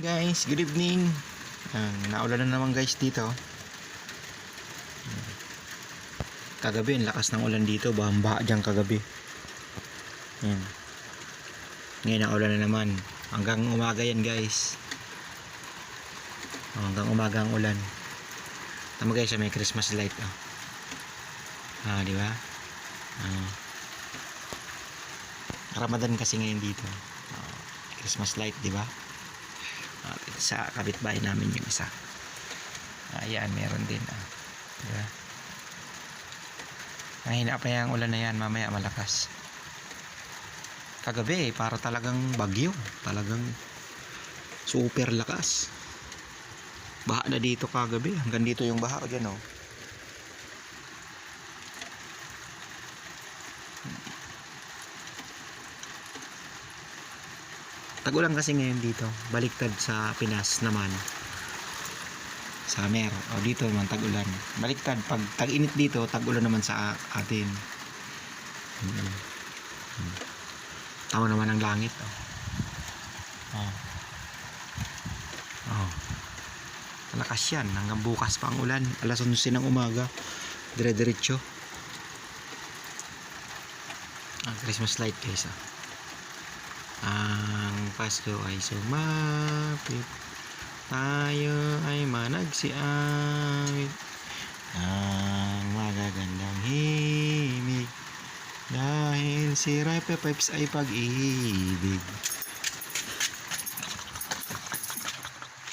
Guys, good evening. Naulan na naman guys dito. Kagabi, ang lakas ng ulan dito. Baha dyan kagabi. Yan. Ngayon naulan na naman. Hanggang umaga yan guys. Hanggang umaga ang ulan. Tama guys, may Christmas light. Di ba? Ramadan kasi ngayon dito. Christmas light, di ba? Sa kapitbahay namin yung isa. Ayan, meron din. Diba? Mahina pa yung ulan na yan. Mamaya malakas. Kagabi, para talagang bagyo. Talagang super lakas. Baha na dito kagabi. Hanggang dito yung baha. Diyan, oh. Tag-ulan kasi ngayon dito. Baliktad sa Pinas naman. Summer. O dito naman tag-ulan. Baliktad. Pag tag-init dito, tag-ulan naman sa atin. Tao naman ang langit. Malakas yan. Hanggang bukas pa ang ulan. Alas 11 ng umaga. Dire-diretso. Ang Christmas light guys. Ang Pasko ay sumapit, tayo ay managsiawit ang magagandang himig, dahil si Ripe Pipes ay pag-ibig.